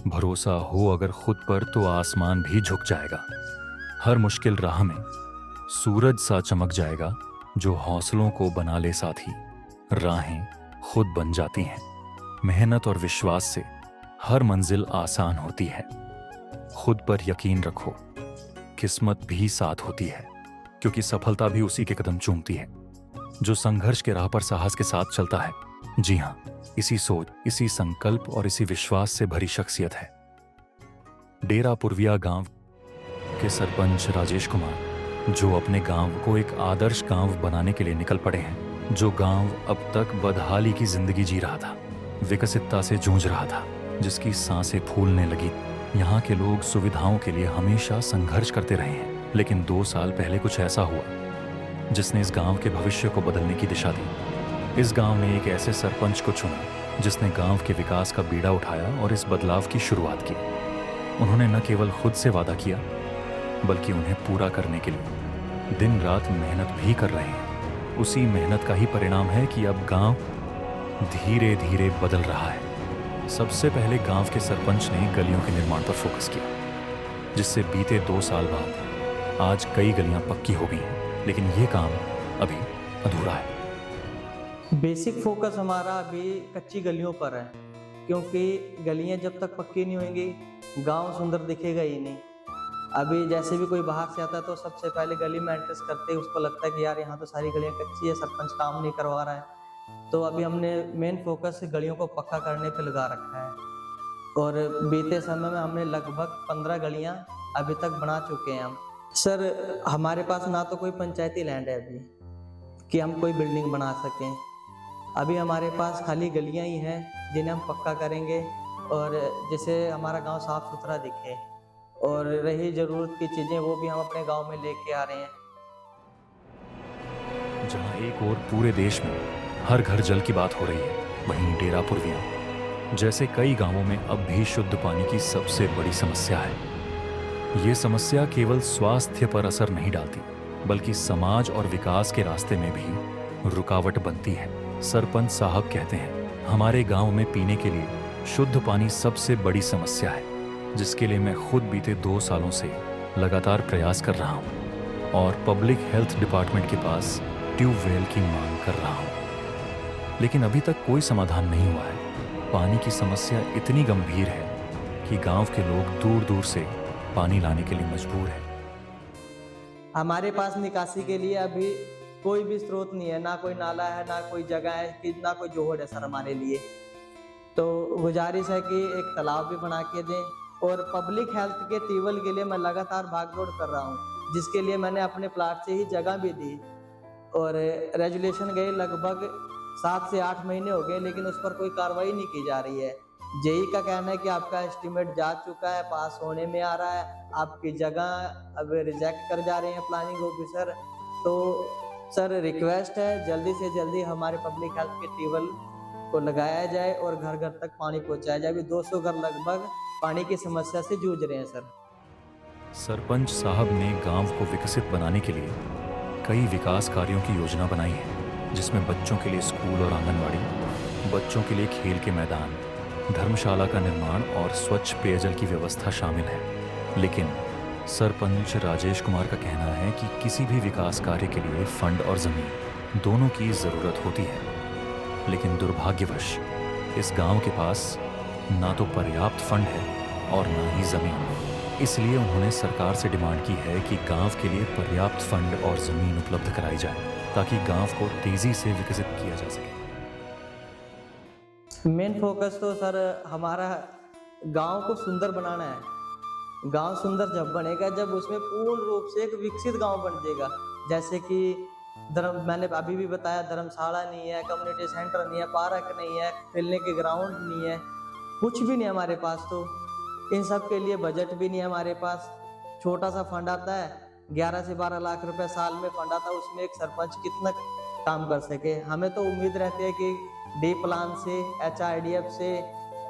भरोसा हो अगर खुद पर तो आसमान भी झुक जाएगा। हर मुश्किल राह में सूरज सा चमक जाएगा जो हौसलों को बना ले साथी। राहें खुद बन जाती हैं। मेहनत और विश्वास से हर मंजिल आसान होती है। खुद पर यकीन रखो, किस्मत भी साथ होती है, क्योंकि सफलता भी उसी के कदम चूमती है जो संघर्ष के राह पर साहस के साथ चलता है। जी हाँ, इसी सोच, इसी संकल्प और इसी विश्वास से भरी शख्सियत है डेरा पुरविया गांव के सरपंच राजेश कुमार, जो अपने गांव को एक आदर्श गांव बनाने के लिए निकल पड़े हैं। जो गांव अब तक बदहाली की जिंदगी जी रहा था, विकसितता से जूझ रहा था, जिसकी सांसें फूलने लगी। यहाँ के लोग सुविधाओं के लिए हमेशा संघर्ष करते रहे हैं, लेकिन 2 साल पहले कुछ ऐसा हुआ जिसने इस गांव के भविष्य को बदलने की दिशा दी। इस गांव ने एक ऐसे सरपंच को चुना जिसने गांव के विकास का बीड़ा उठाया और इस बदलाव की शुरुआत की। उन्होंने न केवल खुद से वादा किया, बल्कि उन्हें पूरा करने के लिए दिन रात मेहनत भी कर रहे हैं। उसी मेहनत का ही परिणाम है कि अब गांव धीरे धीरे बदल रहा है। सबसे पहले गांव के सरपंच ने गलियों के निर्माण पर फोकस किया, जिससे बीते 2 साल बाद आज कई गलियां पक्की हो गई हैं, लेकिन ये काम अभी अधूरा है। बेसिक फोकस हमारा अभी कच्ची गलियों पर है, क्योंकि गलियां जब तक पक्की नहीं होंगी गांव सुंदर दिखेगा ही नहीं। अभी जैसे भी कोई बाहर से आता है तो सबसे पहले गली में एंट्रेंस करते ही उसको लगता है कि यार यहाँ तो सारी गलियां कच्ची है, सरपंच काम नहीं करवा रहा है। तो अभी हमने मेन फोकस गलियों को पक्का करने पे लगा रखा है और बीते समय में हमने लगभग 15 गलियां अभी तक बना चुके हैं हम। सर, हमारे पास ना तो कोई पंचायती लैंड है अभी कि हम कोई बिल्डिंग बना सकें। अभी हमारे पास खाली गलियां ही हैं जिन्हें हम पक्का करेंगे और जिससे हमारा गांव साफ सुथरा दिखे। और रही जरूरत की चीज़ें वो भी हम अपने गांव में लेके आ रहे हैं। जहां एक ओर पूरे देश में हर घर जल की बात हो रही है, वहीं डेरा पुरविया जैसे कई गांवों में अब भी शुद्ध पानी की सबसे बड़ी समस्या है। ये समस्या केवल स्वास्थ्य पर असर नहीं डालती, बल्कि समाज और विकास के रास्ते में भी रुकावट बनती है। सरपंच साहब कहते हैं, हमारे गांव में पीने के लिए शुद्ध पानी सबसे बड़ी समस्या है, जिसके लिए मैं खुद बीते 2 सालों से लगातार प्रयास कर रहा हूं और पब्लिक हेल्थ डिपार्टमेंट के पास ट्यूबवेल की मांग कर रहा हूं, लेकिन अभी तक कोई समाधान नहीं हुआ है। पानी की समस्या इतनी गंभीर है कि गांव के लोग दूर दूर से पानी लाने के लिए मजबूर हैं। हमारे पास निकासी के लिए अभी कोई भी स्रोत नहीं है, ना कोई नाला है, ना कोई जगह है, कि ना कोई जोहड़ है सर हमारे लिए। तो गुजारिश है कि एक तालाब भी बना के दें। और पब्लिक हेल्थ के ट्यूबवेल के लिए मैं लगातार भागदौड़ कर रहा हूँ, जिसके लिए मैंने अपने प्लाट से ही जगह भी दी और रेजुलेशन गए लगभग 7 से 8 महीने हो गए, लेकिन उस पर कोई कार्रवाई नहीं की जा रही है। जेई का कहना है कि आपका एस्टीमेट जा चुका है, पास होने में आ रहा है, आपकी जगह अब रिजेक्ट कर जा रहे हैं प्लानिंग ऑफिसर। तो सर, रिक्वेस्ट है जल्दी से जल्दी हमारे पब्लिक हेल्थ के ट्यूबवेल को लगाया जाए और घर घर तक पानी पहुंचाया जाए। अभी 200 घर लगभग पानी की समस्या से जूझ रहे हैं सर। सरपंच साहब ने गांव को विकसित बनाने के लिए कई विकास कार्यों की योजना बनाई है, जिसमें बच्चों के लिए स्कूल और आंगनवाड़ी, बच्चों के लिए खेल के मैदान, धर्मशाला का निर्माण और स्वच्छ पेयजल की व्यवस्था शामिल है। लेकिन सरपंच राजेश कुमार का कहना है कि किसी भी विकास कार्य के लिए फंड और जमीन दोनों की जरूरत होती है, लेकिन दुर्भाग्यवश इस गांव के पास ना तो पर्याप्त फंड है और ना ही जमीन। इसलिए उन्होंने सरकार से डिमांड की है कि गांव के लिए पर्याप्त फंड और जमीन उपलब्ध कराई जाए, ताकि गांव को तेजी से विकसित किया जा सके। मेन फोकस तो सर हमारा गांव को सुंदर बनाना है। गांव सुंदर जब बनेगा जब उसमें पूर्ण रूप से एक विकसित गांव बन जाएगा। जैसे कि मैंने अभी भी बताया, धर्मशाला नहीं है, कम्युनिटी सेंटर नहीं है, पार्क नहीं है, खेलने के ग्राउंड नहीं है, कुछ भी नहीं हमारे पास। तो इन सब के लिए बजट भी नहीं है हमारे पास। छोटा सा फंड आता है, 11 से 12 लाख रुपए साल में फंड आता है, उसमें एक सरपंच कितना काम कर सके। हमें तो उम्मीद रहती है कि डी प्लान से, HRDF से,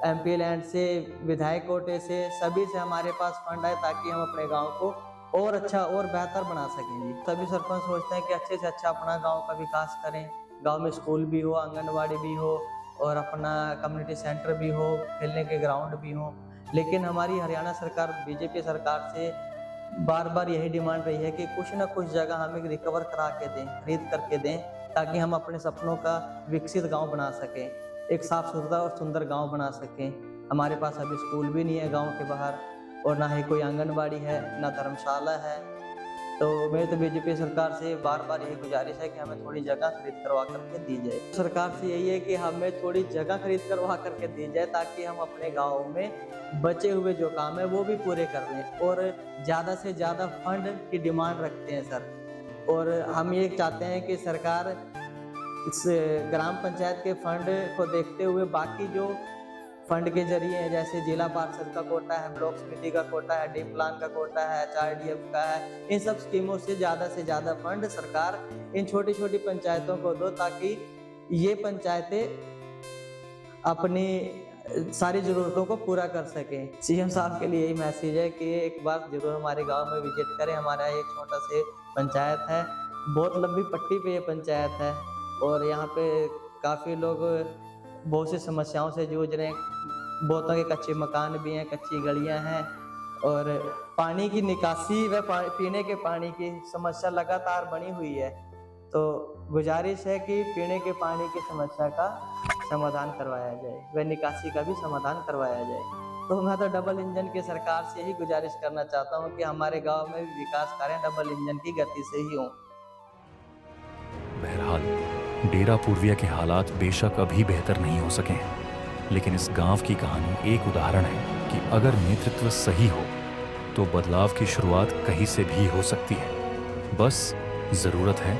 MP लैंड से, विधायक कोटे से, सभी से हमारे पास फंड आए ताकि हम अपने गांव को और अच्छा और बेहतर बना सकेंगे। सभी सरपंच सोचते हैं कि अच्छे से अच्छा अपना गांव का विकास करें, गांव में स्कूल भी हो, आंगनवाड़ी भी हो और अपना कम्युनिटी सेंटर भी हो, खेलने के ग्राउंड भी हो। लेकिन हमारी हरियाणा सरकार बीजेपी सरकार से बार बार यही डिमांड रही है कि कुछ ना कुछ जगह हमें रिकवर करा के दें, खरीद करके दें, ताकि हम अपने सपनों का विकसित गांव बना सकें, एक साफ सुथरा और सुंदर गांव बना सकें। हमारे पास अभी स्कूल भी नहीं है गांव के बाहर, और ना ही कोई आंगनबाड़ी है, ना धर्मशाला है। तो मेरी तो बीजेपी सरकार से बार बार यही गुजारिश है कि हमें थोड़ी जगह खरीद करवा करके दी जाए। सरकार से यही है कि हमें थोड़ी जगह खरीद करवा करके दी जाए, ताकि हम अपने गाँव में बचे हुए जो काम है वो भी पूरे कर लें। और ज़्यादा से ज़्यादा फंड की डिमांड रखते हैं सर, और हम ये चाहते हैं कि सरकार इस ग्राम पंचायत के फंड को देखते हुए बाकी जो फंड के जरिए हैं, जैसे जिला पार्षद का कोटा है, ब्लॉक समिति का कोटा है, डी प्लान का कोटा है, HRDF का है, इन सब स्कीमों से ज़्यादा फंड सरकार इन छोटी छोटी पंचायतों को दो, ताकि ये पंचायतें अपनी सारी ज़रूरतों को पूरा कर सकें। सीएम साहब के लिए यही मैसेज है कि एक बार जरूर हमारे गांव में विजिट करें। हमारा एक छोटा से पंचायत है, बहुत लंबी पट्टी पे ये पंचायत है, और यहाँ पे काफ़ी लोग बहुत सी समस्याओं से जूझ रहे हैं। बहुतों के कच्चे मकान भी हैं, कच्ची गलियां हैं, और पानी की निकासी व पीने के पानी की समस्या लगातार बनी हुई है। तो गुजारिश है कि पीने के पानी की समस्या का समाधान करवाया जाए, व निकासी का भी समाधान करवाया जाए। तो मैं तो डबल इंजन की सरकार से यही गुजारिश करना चाहता हूँ कि हमारे गाँव में भी विकास कार्य डबल इंजन की गति से ही हों। बहरहाल डेरा पूर्विया के हालात बेशक अभी बेहतर नहीं हो सके हैं, लेकिन इस गांव की कहानी एक उदाहरण है कि अगर नेतृत्व सही हो तो बदलाव की शुरुआत कहीं से भी हो सकती है। बस ज़रूरत है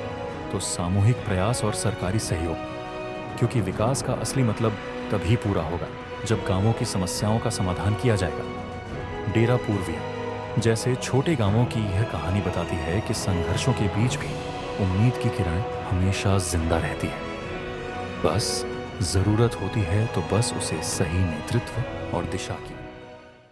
तो सामूहिक प्रयास और सरकारी सहयोग, क्योंकि विकास का असली मतलब तभी पूरा होगा जब गांवों की समस्याओं का समाधान किया जाएगा। डेरा पूर्विया जैसे छोटे गांवों की यह कहानी बताती है कि संघर्षों के बीच भी उम्मीद की किरण हमेशा जिंदा रहती है। बस जरूरत होती है तो बस उसे सही नेतृत्व और दिशा की।